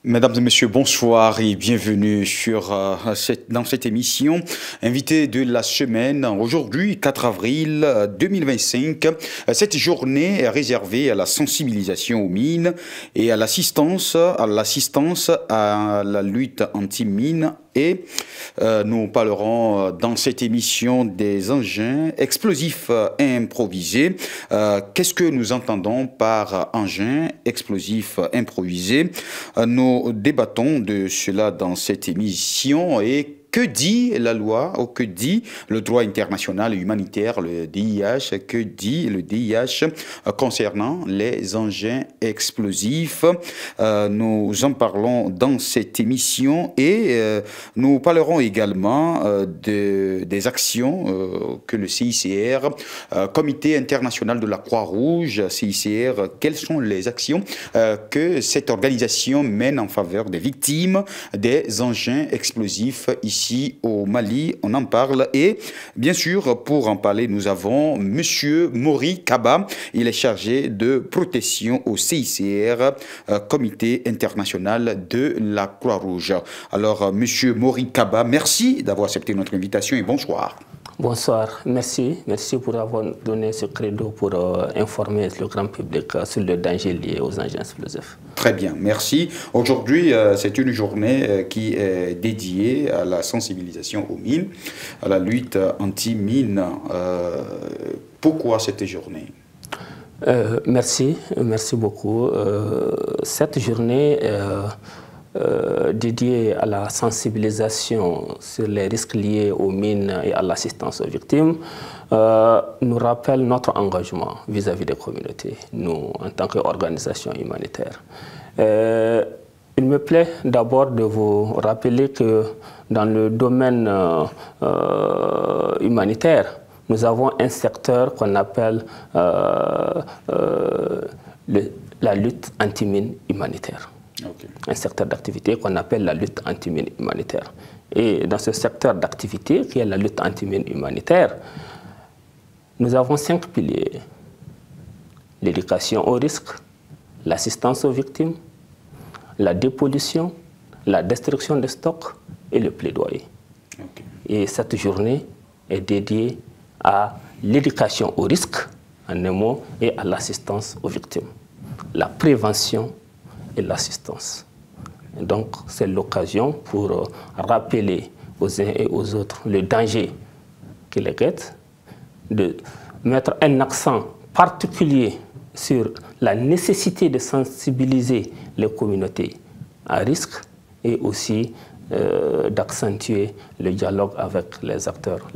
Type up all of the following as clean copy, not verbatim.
Mesdames et messieurs, bonsoir et bienvenue dans cette émission. Invité de la semaine, aujourd'hui, 4 avril 2025. Cette journée est réservée à la sensibilisation aux mines et à l'assistance à la lutte anti-mine. Et nous parlerons dans cette émission des engins explosifs improvisés. Qu'est-ce que nous entendons par engin explosif improvisé? Nous débattons de cela dans cette émission. Et que dit la loi ou que dit le droit international et humanitaire, le DIH, que dit le DIH concernant les engins explosifs? Nous en parlons dans cette émission et nous parlerons également des actions que le CICR, Comité international de la Croix-Rouge, CICR, quelles sont les actions que cette organisation mène en faveur des victimes des engins explosifs ici au Mali. On en parle et bien sûr pour en parler nous avons Monsieur Maury Kaba, il est chargé de protection au CICR, Comité international de la Croix-Rouge. Alors Monsieur Maury Kaba, merci d'avoir accepté notre invitation et bonsoir. Bonsoir, merci pour avoir donné ce credo pour informer le grand public sur le danger lié aux engins explosifs. Très bien, merci. Aujourd'hui, c'est une journée qui est dédiée à la sensibilisation aux mines, à la lutte anti-mine. Pourquoi cette journée? Merci beaucoup. Cette journée dédiée à la sensibilisation sur les risques liés aux mines et à l'assistance aux victimes nous rappelle notre engagement vis-à-vis des communautés, nous en tant qu'organisation humanitaire. Il me plaît d'abord de vous rappeler que dans le domaine humanitaire, nous avons un secteur qu'on appelle la lutte anti-mine humanitaire. Okay. Un secteur d'activité qu'on appelle la lutte anti-mine humanitaire. Et dans ce secteur d'activité, qui est la lutte anti-mine humanitaire, nous avons 5 piliers. L'éducation au risque, l'assistance aux victimes, la dépollution, la destruction des stocks et le plaidoyer. Okay. Et cette journée est dédiée à l'éducation au risque, en un mot, et à l'assistance aux victimes. La prévention et l'assistance. Donc, c'est l'occasion pour rappeler aux uns et aux autres le danger qui les guette, de mettre un accent particulier sur la nécessité de sensibiliser les communautés à risque et aussi d'accentuer le dialogue avec les acteurs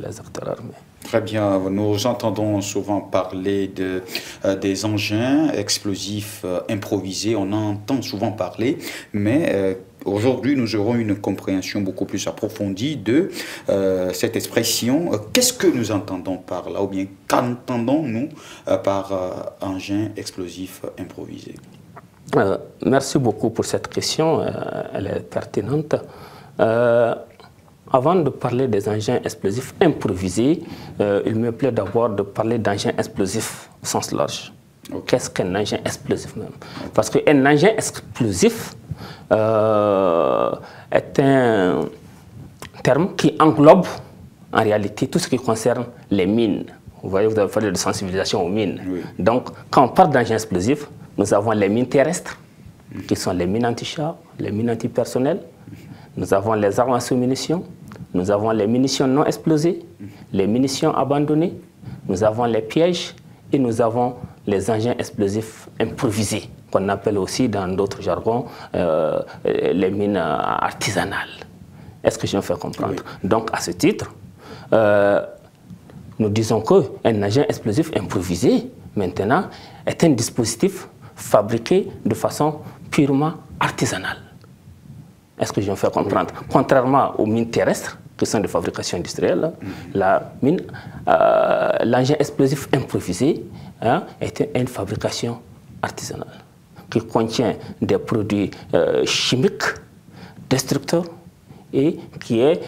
armés. Très bien, nous entendons souvent parler des engins explosifs improvisés, on en entend souvent parler, mais aujourd'hui nous aurons une compréhension beaucoup plus approfondie de cette expression. Qu'est-ce que nous entendons par là, ou bien qu'entendons-nous par engin explosif improvisé? Merci beaucoup pour cette question, elle est pertinente. Avant de parler des engins explosifs improvisés, il me plaît d'abord de parler d'engins explosifs au sens large. Okay. Qu'est-ce qu'un engin explosif même? Parce qu'un engin explosif est un terme qui englobe en réalité tout ce qui concerne les mines. Vous voyez, vous avez parlé de sensibilisation aux mines. Oui. Donc, quand on parle d'engins explosifs, nous avons les mines terrestres, qui sont les mines anti-chars, les mines antipersonnelles. Nous avons les armes à sous-munitions, nous avons les munitions non explosées, les munitions abandonnées, nous avons les pièges et nous avons les engins explosifs improvisés, qu'on appelle aussi dans d'autres jargons les mines artisanales. Est-ce que je me fais comprendre? Oui. Donc à ce titre, nous disons qu'un engin explosif improvisé, maintenant, est un dispositif fabriqué de façon purement artisanale. Est-ce que je me fais comprendre? Oui. Contrairement aux mines terrestres, qui sont de fabrication industrielle, l'engin explosif improvisé est une fabrication artisanale qui contient des produits chimiques destructeurs et qui est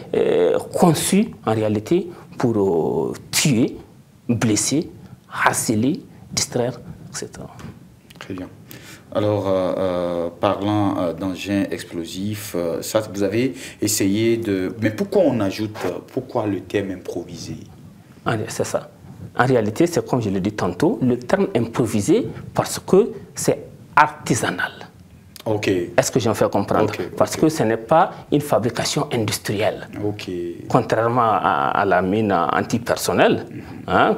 conçu en réalité pour tuer, blesser, harceler, distraire, etc. Très bien. Alors, parlant d'engins explosifs, ça, vous avez essayé de... Mais pourquoi on ajoute, pourquoi le terme improvisé? C'est ça. En réalité, c'est comme je l'ai dit tantôt, le terme improvisé parce que c'est artisanal. Ok. Est-ce que j'en fais comprendre? Parce que ce n'est pas une fabrication industrielle. Contrairement à la mine antipersonnelle,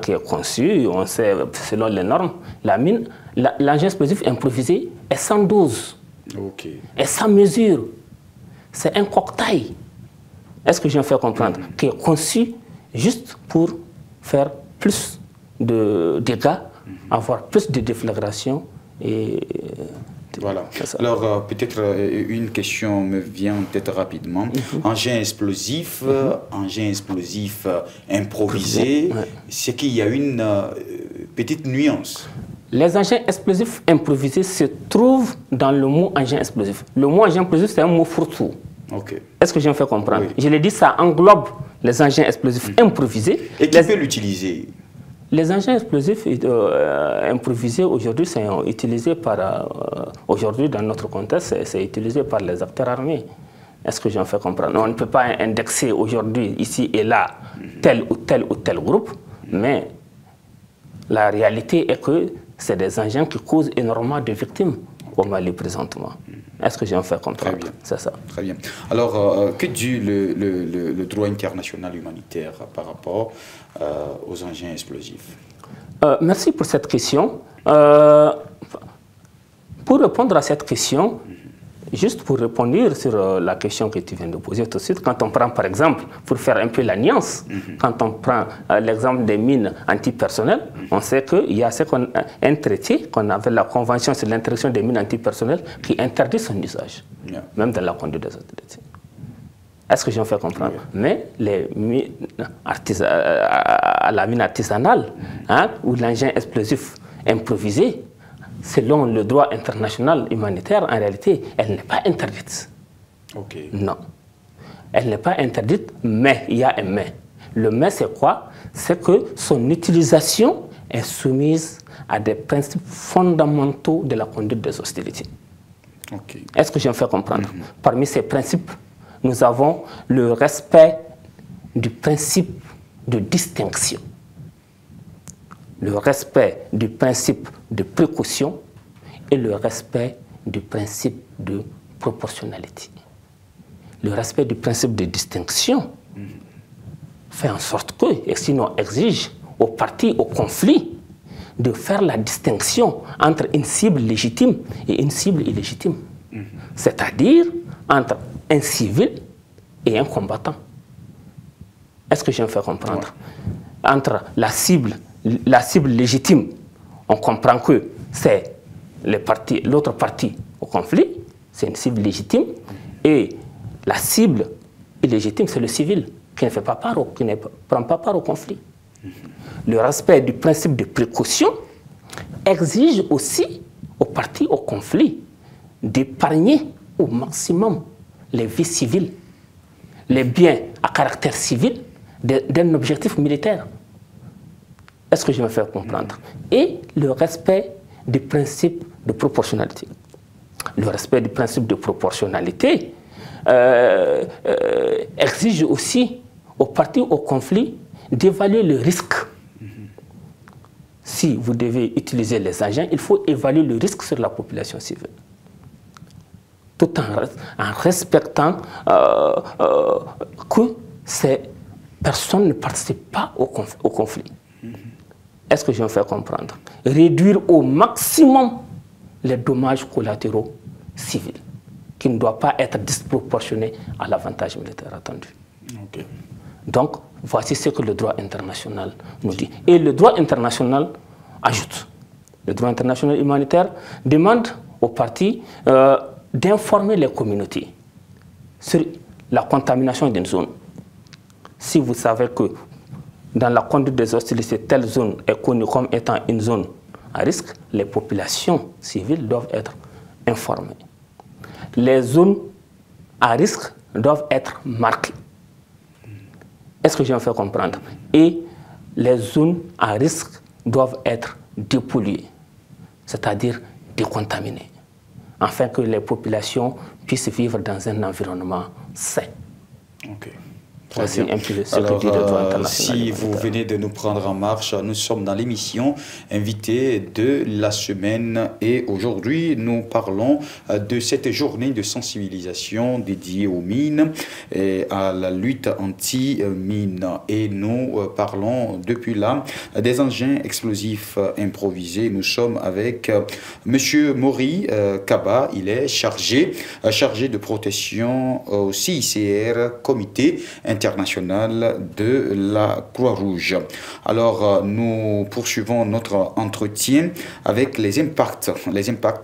qui est conçue, on sait, selon les normes, l'engin explosif improvisé est sans dose, est sans mesure. C'est un cocktail. Est-ce que j'en fais comprendre? Qui est conçu juste pour faire plus de dégâts, avoir plus de déflagration et... Voilà. Alors, peut-être une question me vient peut-être rapidement. Engin explosif, improvisé, c'est qu'il y a une petite nuance. Les engins explosifs improvisés se trouvent dans le mot engin explosif. Le mot engin explosif, c'est un mot fourre-tout. Est-ce que je me fais comprendre? Je l'ai dit, ça englobe les engins explosifs improvisés. Et qui peut l'utiliser? Les engins explosifs improvisés aujourd'hui sont utilisés par, aujourd'hui dans notre contexte, c'est utilisé par les acteurs armés. Est-ce que j'en fais comprendre? On ne peut pas indexer aujourd'hui, ici et là, tel ou tel groupe, mais la réalité est que c'est des engins qui causent énormément de victimes au Mali présentement. Est-ce que j'en fais comprendre? C'est ça. Très bien. Alors, que dit le droit international humanitaire par rapport aux engins explosifs? Merci pour cette question. Pour répondre à cette question, juste pour répondre sur la question que tu viens de poser tout de suite, quand on prend par exemple, pour faire un peu la nuance, quand on prend l'exemple des mines antipersonnelles, on sait qu'il y a un traité qu'on appelle la Convention sur l'interdiction des mines antipersonnelles qui interdit son usage, même dans la conduite des autorités. Est-ce que j'en fais comprendre? Mais les mines à la mine artisanale, ou l'engin explosif improvisé, selon le droit international humanitaire, en réalité, elle n'est pas interdite. Non. Elle n'est pas interdite, mais il y a un mais. Le mais, c'est quoi? C'est que son utilisation est soumise à des principes fondamentaux de la conduite des hostilités. Est-ce que je me fais comprendre? Parmi ces principes, nous avons le respect du principe de distinction, le respect du principe de précaution et le respect du principe de proportionnalité. Le respect du principe de distinction fait en sorte que, et sinon exige aux parties au conflit de faire la distinction entre une cible légitime et une cible illégitime. C'est-à-dire entre un civil et un combattant. Est-ce que je me fais comprendre? Entre la cible légitime, on comprend que c'est l'autre partie au conflit, c'est une cible légitime, et la cible illégitime, c'est le civil qui ne fait pas part, qui ne prend pas part au conflit. Le respect du principe de précaution exige aussi aux parties au conflit d'épargner au maximum les vies civiles, les biens à caractère civil d'un objectif militaire. Est-ce que je me fais comprendre? Et le respect du principe de proportionnalité. Le respect du principe de proportionnalité exige aussi aux parties au conflit d'évaluer le risque. Si vous devez utiliser les agents, il faut évaluer le risque sur la population civile, tout en respectant que ces personnes ne participent pas au conflit. Est-ce que je me fais comprendre? Réduire au maximum les dommages collatéraux civils, qui ne doivent pas être disproportionnés à l'avantage militaire attendu. Donc, voici ce que le droit international nous dit. Et le droit international ajoute. Le droit international humanitaire demande aux parties d'informer les communautés sur la contamination d'une zone. Si vous savez que dans la conduite des hostilités, telle zone est connue comme étant une zone à risque, les populations civiles doivent être informées. Les zones à risque doivent être marquées. Est-ce que je me fais comprendre? Et les zones à risque doivent être dépolluées, c'est-à-dire décontaminées. afin que les populations puissent vivre dans un environnement sain. Okay. Voici un peu ce Alors, que dit le droit international. si vous venez de nous prendre en marche, nous sommes dans l'émission Invité de la semaine et aujourd'hui nous parlons de cette journée de sensibilisation dédiée aux mines et à la lutte anti-mines. Et nous parlons depuis là des engins explosifs improvisés. Nous sommes avec Monsieur Maury Kaba, il est chargé de protection au CICR, Comité international de la Croix-Rouge. Alors, nous poursuivons notre entretien avec les impacts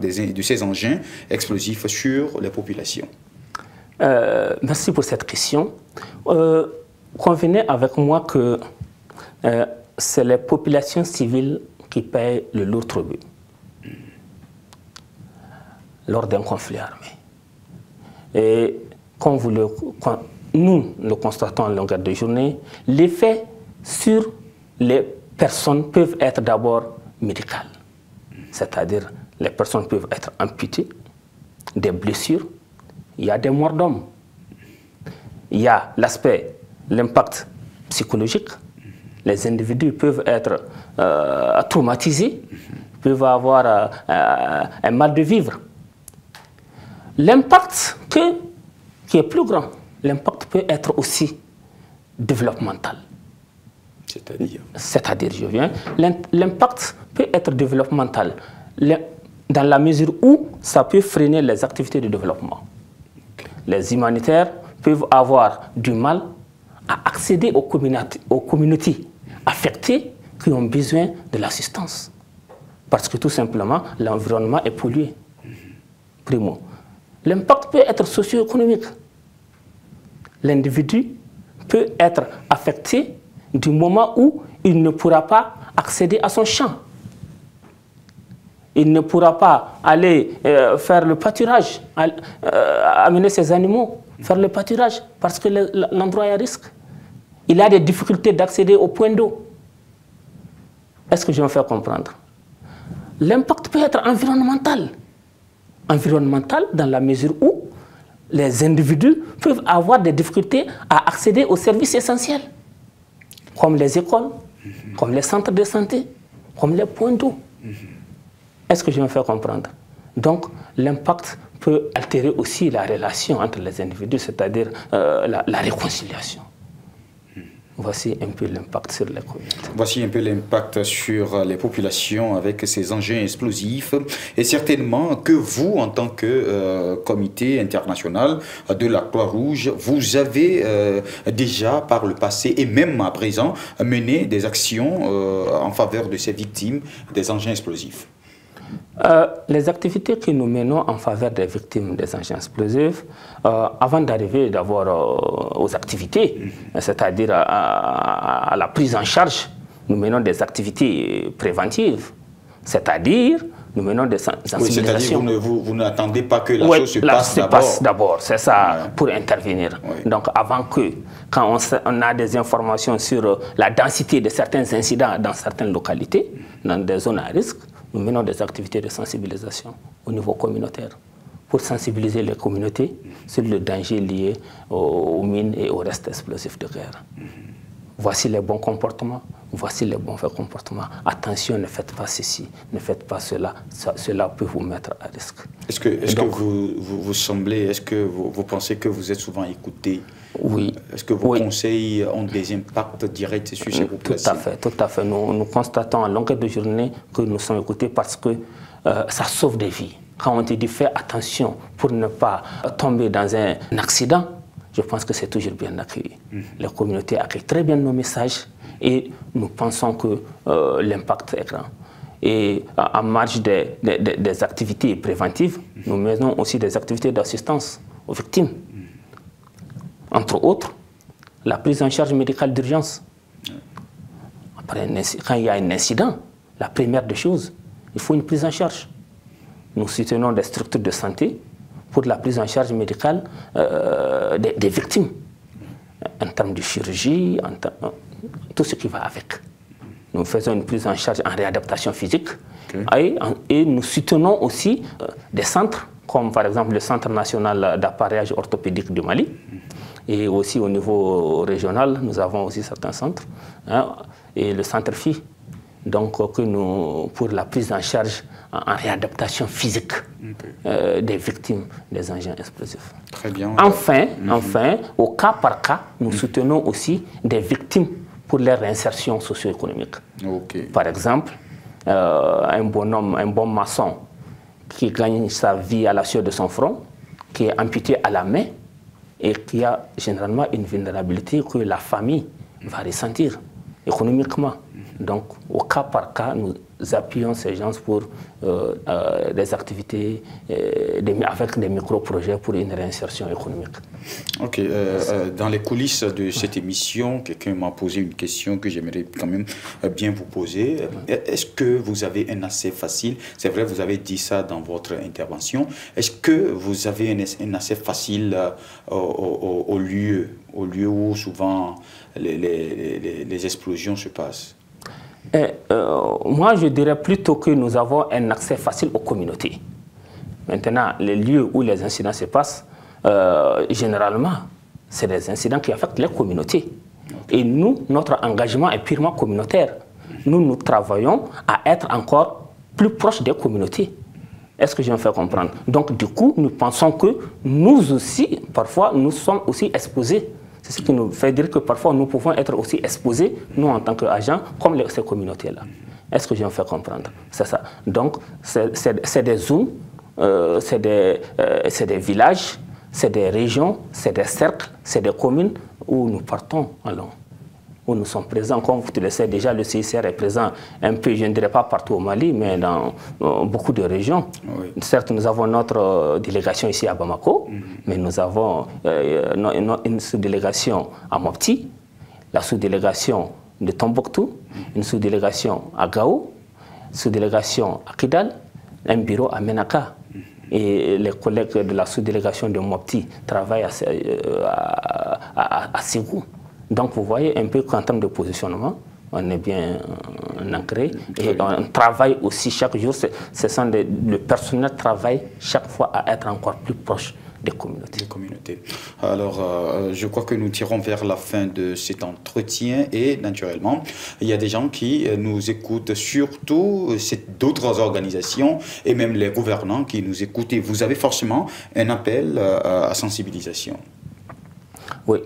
de ces engins explosifs sur les populations. Merci pour cette question. Convenez avec moi que c'est les populations civiles qui payent le lourd tribut lors d'un conflit armé. Et quand nous le constatons en longueur de journée, l'effet sur les personnes peuvent être d'abord médical. C'est-à-dire, les personnes peuvent être amputées, des blessures, il y a des morts d'hommes. Il y a l'impact psychologique. Les individus peuvent être traumatisés, peuvent avoir un mal de vivre. L'impact qui est plus grand, l'impact peut être aussi développamental. C'est-à-dire, je viens, l'impact peut être développemental dans la mesure où ça peut freiner les activités de développement. Okay. Les humanitaires peuvent avoir du mal à accéder aux communautés affectées qui ont besoin de l'assistance. Parce que tout simplement, l'environnement est pollué. Primo. L'impact peut être socio-économique. L'individu peut être affecté du moment où il ne pourra pas accéder à son champ. Il ne pourra pas aller faire le pâturage, amener ses animaux, faire le pâturage, parce que l'endroit est à risque. Il a des difficultés d'accéder au point d'eau. Est-ce que je me fais comprendre? L'impact peut être environnemental. Environnemental dans la mesure où les individus peuvent avoir des difficultés à accéder aux services essentiels, comme les écoles, comme les centres de santé, comme les points d'eau. Est-ce que je me fais comprendre? Donc, l'impact peut altérer aussi la relation entre les individus, c'est-à-dire la réconciliation. Voici un peu l'impact sur les communautés. Voici un peu l'impact sur les populations avec ces engins explosifs. Et certainement que vous, en tant que comité international de la Croix-Rouge, vous avez déjà par le passé et même à présent mené des actions en faveur de ces victimes des engins explosifs. Les activités que nous menons en faveur des victimes des engins explosifs, avant d'arriver d'abord aux activités, c'est-à-dire à la prise en charge, nous menons des activités préventives, c'est-à-dire nous menons des sensibilisations. Oui, c'est-à-dire vous n'attendez pas que la chose se passe d'abord. D'abord, c'est ça, pour intervenir. Oui. Donc avant quand on a des informations sur la densité de certains incidents dans certaines localités, dans des zones à risque, nous menons des activités de sensibilisation au niveau communautaire pour sensibiliser les communautés sur le danger lié aux mines et aux restes explosifs de guerre. Voici les bons comportements, voici les bons comportements. Attention, ne faites pas ceci, ne faites pas cela, cela peut vous mettre à risque. Est-ce que vous pensez que vous êtes souvent écouté? Oui. Est-ce que vos conseils ont des impacts directs sur ces populations? Tout à fait. Nous constatons à longueur de journée que nous sommes écoutés parce que ça sauve des vies. Quand on te dit fais attention pour ne pas tomber dans un accident, je pense que c'est toujours bien accueilli. Les communautés accueillent très bien nos messages et nous pensons que l'impact est grand. Et en marge des activités préventives, nous menons aussi des activités d'assistance aux victimes. Entre autres, la prise en charge médicale d'urgence. Quand il y a un incident, la première des choses, il faut une prise en charge. Nous soutenons des structures de santé pour la prise en charge médicale des victimes, en termes de chirurgie, tout ce qui va avec. Nous faisons une prise en charge en réadaptation physique et nous soutenons aussi des centres comme par exemple le Centre national d'appareillage orthopédique du Mali. Et aussi au niveau régional, nous avons aussi certains centres. Hein, et le centre FI, donc pour la prise en charge en réadaptation physique des victimes des engins explosifs. Très bien. Enfin, au cas par cas, nous soutenons aussi des victimes pour leur réinsertion socio-économique. Par exemple, un bonhomme, un bon maçon qui gagne sa vie à la sueur de son front, qui est amputé à la main et qui a généralement une vulnérabilité que la famille va ressentir économiquement. Donc, au cas par cas, nous appuyons ces gens pour des activités avec des micro-projets pour une réinsertion économique. Ok. Dans les coulisses de cette émission, quelqu'un m'a posé une question que j'aimerais quand même bien vous poser. Est-ce que vous avez un accès facile? C'est vrai, vous avez dit ça dans votre intervention. Est-ce que vous avez un accès facile au lieu où souvent les explosions se passent? Moi, je dirais plutôt que nous avons un accès facile aux communautés. Maintenant, les lieux où les incidents se passent, généralement, c'est des incidents qui affectent les communautés. Et nous, notre engagement est purement communautaire. Nous travaillons à être encore plus proches des communautés. Est-ce que je me fais comprendre? Donc, du coup, nous pensons que nous aussi, parfois, nous sommes aussi exposés. C'est ce qui nous fait dire que parfois nous pouvons être aussi exposés, nous en tant qu'agents, comme ces communautés-là. Est-ce que je me fais comprendre? C'est ça. Donc, c'est des zones, c'est des villages, c'est des régions, c'est des cercles, c'est des communes où nous partons, où nous sommes présents. Comme vous le savez déjà, le CICR est présent un peu, je ne dirais pas partout au Mali, mais dans beaucoup de régions. Oui. Certes, nous avons notre délégation ici à Bamako, mais nous avons une sous-délégation à Mopti, la sous-délégation de Tombouctou, une sous-délégation à Gao, sous-délégation à Kidal, un bureau à Menaka. Et les collègues de la sous-délégation de Mopti travaillent à Ségou. Donc vous voyez un peu qu'en termes de positionnement, on est bien ancré et on travaille aussi chaque jour. Le personnel travaille chaque fois à être encore plus proche des communautés. Alors, je crois que nous tirons vers la fin de cet entretien et naturellement, il y a des gens qui nous écoutent, surtout d'autres organisations et même les gouvernants qui nous écoutent. Et vous avez forcément un appel à sensibilisation. Oui.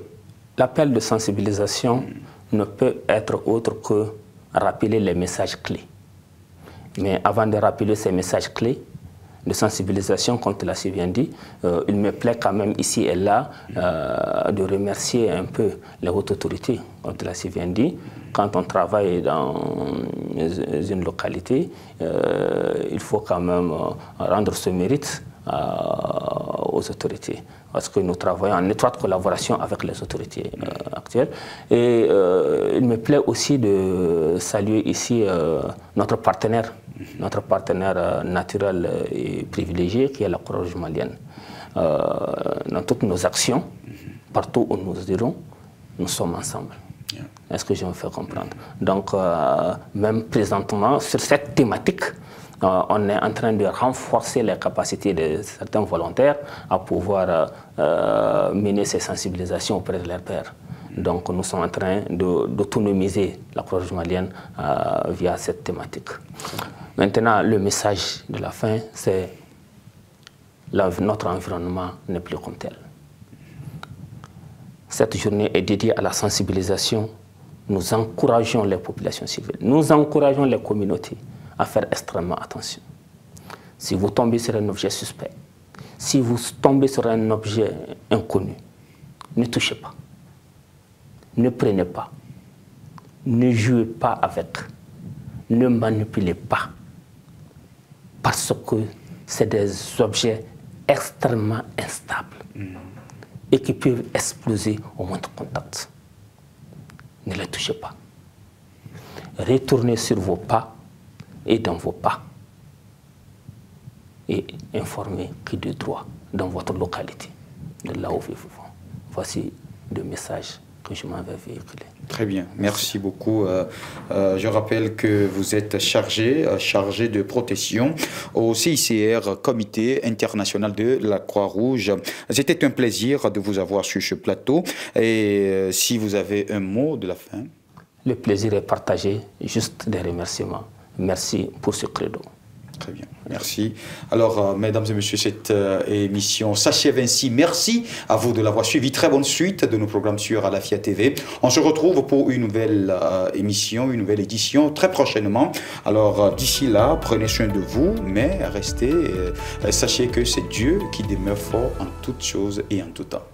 L'appel de sensibilisation ne peut être autre que rappeler les messages clés. Mais avant de rappeler ces messages clés de sensibilisation, comme tu l'as si bien dit, il me plaît quand même ici et là de remercier un peu les hautes autorités, comme tu l'as si bien dit. Quand on travaille dans une localité, il faut quand même rendre ce mérite aux autorités, parce que nous travaillons en étroite collaboration avec les autorités actuelles. Et il me plaît aussi de saluer ici notre partenaire naturel et privilégié, qui est la Croix-Rouge malienne. Dans toutes nos actions, partout où nous irons, nous sommes ensemble. Est-ce que je me fais comprendre? Donc, même présentement, sur cette thématique, on est en train de renforcer les capacités de certains volontaires à pouvoir mener ces sensibilisations auprès de leurs pairs. Donc nous sommes en train d'autonomiser la Croix-Rouge malienne via cette thématique. Maintenant, le message de la fin, c'est notre environnement n'est plus comme tel. Cette journée est dédiée à la sensibilisation. Nous encourageons les populations civiles, nous encourageons les communautés à faire extrêmement attention. Si vous tombez sur un objet suspect, si vous tombez sur un objet inconnu, ne touchez pas, ne prenez pas, ne jouez pas avec, ne manipulez pas, parce que c'est des objets extrêmement instables et qui peuvent exploser au moindre contact. Ne les touchez pas. Retournez sur vos pas et dans vos pas et informez qui de droit dans votre localité, de là où vous vivez. Voici le message que je m'en vais véhiculer. Très bien, merci beaucoup. Je rappelle que vous êtes chargé de protection au CICR, Comité international de la Croix-Rouge. C'était un plaisir de vous avoir sur ce plateau. Et si vous avez un mot de la fin. Le plaisir est partagé, juste des remerciements. Merci pour ce credo. Très bien, merci. Alors, mesdames et messieurs, cette émission s'achève ainsi. Merci à vous de l'avoir suivi. Très bonne suite de nos programmes sur Alafia TV. On se retrouve pour une nouvelle émission, une nouvelle édition très prochainement. Alors, d'ici là, prenez soin de vous, mais restez, sachez que c'est Dieu qui demeure fort en toutes choses et en tout temps.